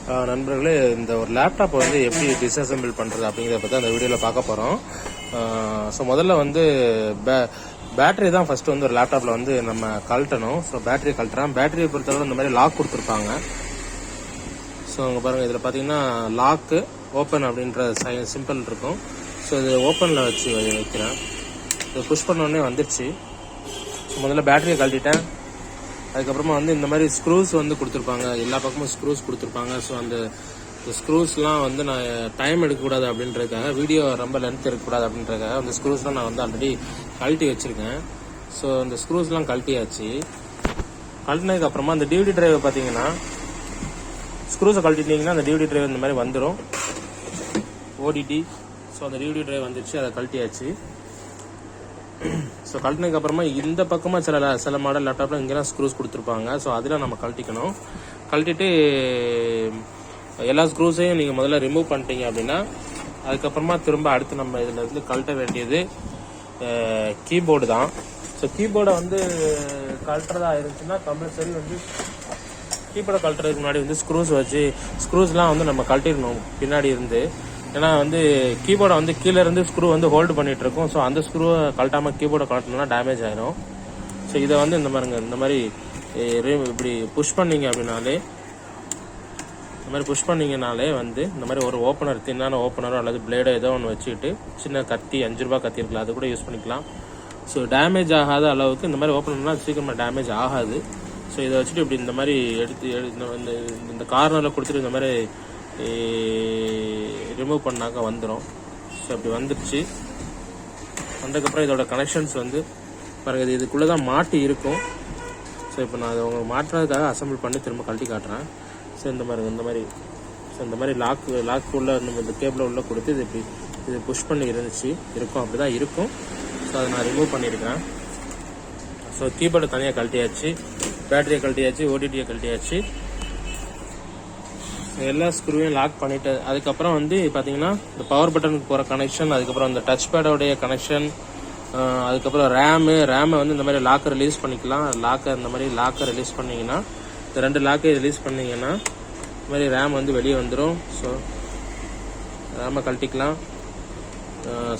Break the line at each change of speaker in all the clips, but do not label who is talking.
நண்பர்களே, இந்த ஒரு லேப்டாப் வந்து எப்படி டிஸ்அசெம்பிள் பண்ணுறது அப்படிங்கிறத பற்றி அந்த வீடியோவில் பார்க்க போகிறோம். ஸோ முதல்ல வந்து பேட்டரி தான் ஃபஸ்ட்டு வந்து ஒரு லேப்டாப்பில் வந்து நம்ம கழட்டணும். So battery கழட்டுறோம். பேட்டரியை பொறுத்தவரை இந்த மாதிரி லாக் கொடுத்துருப்பாங்க. ஸோ அங்கே பாருங்கள், இதில் பார்த்தீங்கன்னா லாக்கு ஓப்பன் அப்படின்ற சிம்பிள் இருக்கும். ஸோ இது ஓப்பனில் வச்சு வைக்கிறேன். இது புஷ் பண்ணோடனே வந்துடுச்சு. ஸோ முதல்ல பேட்டரியை கழட்டிட்டேன். அதுக்கப்புறமா வந்து இந்த மாதிரி ஸ்க்ரூஸ் வந்து கொடுத்துருப்பாங்க. எல்லா பக்கமும் ஸ்க்ரூஸ் கொடுத்துருப்பாங்க. ஸோ அந்த ஸ்க்ரூஸ்லாம் வந்து நான் டைம் எடுக்கக்கூடாது அப்படின்றதுக்காக, வீடியோ ரொம்ப லென்த் இருக்கக்கூடாது அப்படின்றதுக்காக அந்த ஸ்க்ரூஸ்லாம் நான் வந்து ஆல்ரெடி கழட்டி வச்சுருக்கேன். ஸோ அந்த ஸ்க்ரூஸ்லாம் கழட்டியாச்சு. கழட்டினதுக்கப்புறமா அந்த டிவிடி டிரைவை பார்த்தீங்கன்னா, ஸ்க்ரூஸை கழட்டிட்டிங்கன்னா அந்த டிவிடி டிரைவ் இந்த மாதிரி வந்துடும். ஓடிடி. ஸோ அந்த டிவிடி டிரைவ் வந்துடுச்சு, அதை கழட்டியாச்சு. ஸோ கழட்டினதுக்கு அப்புறமா இந்த பக்கமாக சில மாடல் லேப்டாப்பில் இங்கெல்லாம் ஸ்க்ரூஸ் கொடுத்துருப்பாங்க. ஸோ அதெல்லாம் நம்ம கழட்டிக்கணும். கழட்டிட்டு எல்லா ஸ்க்ரூஸையும் நீங்கள் முதல்ல ரிமூவ் பண்ணிட்டீங்க அப்படின்னா, அதுக்கப்புறமா திரும்ப அடுத்து நம்ம இதில் இருந்து கழட்ட வேண்டியது கீபோர்டு தான். ஸோ கீபோர்டை வந்து கழட்டுறதா இருந்துச்சுன்னா கம்பல்சரி வந்து கீபோர்டை கழட்டுறதுக்கு முன்னாடி வந்து ஸ்க்ரூஸ்லாம் வந்து நம்ம கழட்டிடணும் பின்னாடி இருந்து. ஏன்னா வந்து கீபோர்டை வந்து கீழே இருந்து ஸ்க்ரூ வந்து ஹோல்டு பண்ணிட்டு இருக்கோம். ஸோ அந்த ஸ்க்ரூவை கழட்டாமல் கீபோர்டை கழட்டணும்னா டேமேஜ் ஆகிடும். ஸோ இதை வந்து இந்த மாதிரி இப்படி புஷ் பண்ணிங்க அப்படின்னாலே, வந்து இந்த மாதிரி ஒரு ஓப்பனர், தின்னான ஓப்பனரோ அல்லது பிளேடோ ஏதோ ஒன்று வச்சுக்கிட்டு, சின்ன கத்தி 5 ரூபா கத்தி இருக்குல்ல, அது கூட யூஸ் பண்ணிக்கலாம். ஸோ டேமேஜ் ஆகாத அளவுக்கு இந்த மாதிரி ஓப்பனர்னா சீக்கிரமாக டேமேஜ் ஆகாது. ஸோ இதை வச்சுட்டு இப்படி இந்த மாதிரி இந்த கார்னரில் கொடுத்துட்டு இந்த மாதிரி ரிமூவ் பண்ணாக்க வந்துடும். ஸோ அப்படி வந்துடுச்சு. வந்ததுக்கப்புறம் இதோட கனெக்ஷன்ஸ் வந்து பாருங்கள், இதுக்குள்ளே தான் மாட்டி இருக்கும். ஸோ இப்போ நான் அதை உங்களுக்கு மாட்டுறதுக்காக அசம்பிள் பண்ணி திரும்ப கழட்டி காட்டுறேன். ஸோ இந்த மாதிரி லாக்குள்ளே இந்த கேபிள் உள்ளே கொடுத்து இது புஷ் பண்ணி இருக்கும். அப்படி தான் இருக்கும். ஸோ அதை நான் ரிமூவ் பண்ணியிருக்கேன். ஸோ கீபோர்டை தனியாக கழட்டியாச்சு, பேட்டரியை கழட்டியாச்சு, ஓடிடியை கழட்டியாச்சு. எல்லா ஸ்க்ரூவையும் லாக் பண்ணிட்டு, அதுக்கப்புறம் வந்து பார்த்தீங்கன்னா இந்த பவர் பட்டனுக்கு போகிற கனெக்ஷன், அதுக்கப்புறம் இந்த டச் பேடோடைய கனெக்ஷன், அதுக்கப்புறம் ரேமை வந்து இந்த மாதிரி லாக்கை ரிலீஸ் பண்ணிக்கலாம். லாக்கை ரிலீஸ் பண்ணிங்கன்னா, இந்த 2 லாக்கை ரிலீஸ் பண்ணிங்கன்னா இந்த மாதிரி ரேம் வந்து வெளியே வந்துடும். ஸோ ரேமை கழட்டிக்கலாம்.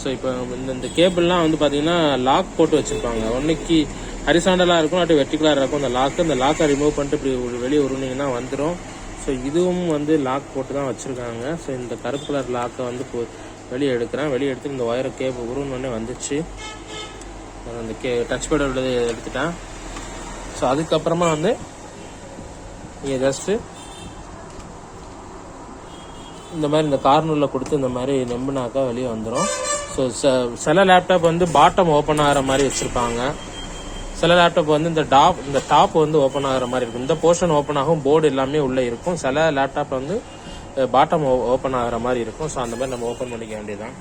ஸோ இப்போ இந்த கேபிள்லாம் வந்து பார்த்தீங்கன்னா லாக் போட்டு வச்சுருப்பாங்க. ஒன்றுக்கு ஹரிசாண்டலாக இருக்கும், இல்லாட்டி வெர்டிகலாக இருக்கும். இந்த லாக்கை ரிமூவ் பண்ணிட்டு இப்படி வெளியே உருவீங்கன்னா வந்துடும். ஸோ இதுவும் வந்து லாக் போட்டு தான் வச்சுருக்காங்க. ஸோ இந்த கருப்பு கலர் லாக்கை வந்து வெளியே எடுத்து இந்த ஒயரை கேபிள் உருவனே வந்துச்சு. அந்த டச் பேட் உள்ளது எடுத்துட்டேன். ஸோ அதுக்கப்புறமா வந்து நீங்கள் ஜஸ்ட்டு இந்த மாதிரி இந்த கார்னரில் கொடுத்து இந்த மாதிரி நெம்புனாக்கா வெளியே வந்துடும். ஸோ சில லேப்டாப் வந்து பாட்டம் ஓப்பன் ஆகிற மாதிரி வச்சுருப்பாங்க. சில லேப்டாப் வந்து இந்த டாப் வந்து ஓப்பன் ஆகிற மாதிரி இருக்கும். இந்த போர்ஷன் ஓப்பன் ஆகும், போர்டு எல்லாமே உள்ளே இருக்கும். சில லேப்டாப் வந்து பாட்டம் ஓப்பன் ஆகிற மாதிரி இருக்கும். ஸோ அந்த மாதிரி நம்ம ஓப்பன் பண்ணிக்க வேண்டியதுதான்.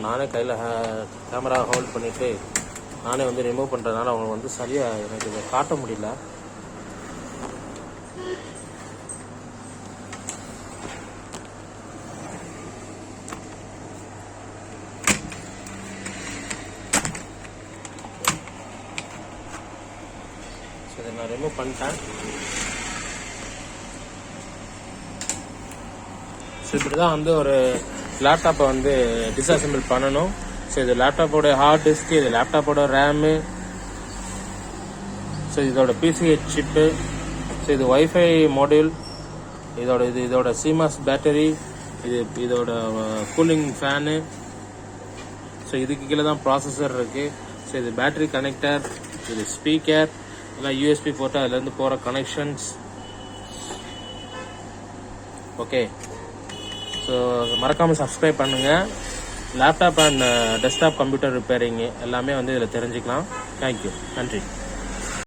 நானே கையில் கேமரா ஹோல்ட் பண்ணிவிட்டு நானே வந்து ரிமூவ் பண்ணுறதுனால அவங்களுக்கு வந்து சரியாக எனக்கு இதை காட்ட முடியல. ஸோ இதை நான் ரிமூவ் பண்ணிட்டேன். ஸோ இப்படி தான் வந்து ஒரு லேப்டாப்பை வந்து டிஸ்அசெம்பிள் பண்ணணும். ஸோ இது லேப்டாப்போட ஹார்ட் டிஸ்க்கு, இது லேப்டாப்போட ரேமு, ஸோ இதோட பிசிஹெச் சிப்பு, ஸோ இது ஒய்ஃபை மாடியூல், இதோட சிமாஸ் பேட்டரி, இதோட கூலிங் ஃபேனு, ஸோ இதுக்கு கீழே தான் ப்ராசஸர் இருக்குது. ஸோ இது பேட்டரி கனெக்டர், இது ஸ்பீக்கர், எல்லாம் யூஎஸ்பி போட்டு அதுலேருந்து போகிற கனெக்ஷன்ஸ். ஓகே, ஸோ மறக்காமல் சப்ஸ்கிரைப் பண்ணுங்கள். Laptop and desktop computer repairing எல்லாமே வந்து இதில் தெரிஞ்சுக்கலாம். தேங்க்யூ, நன்றி.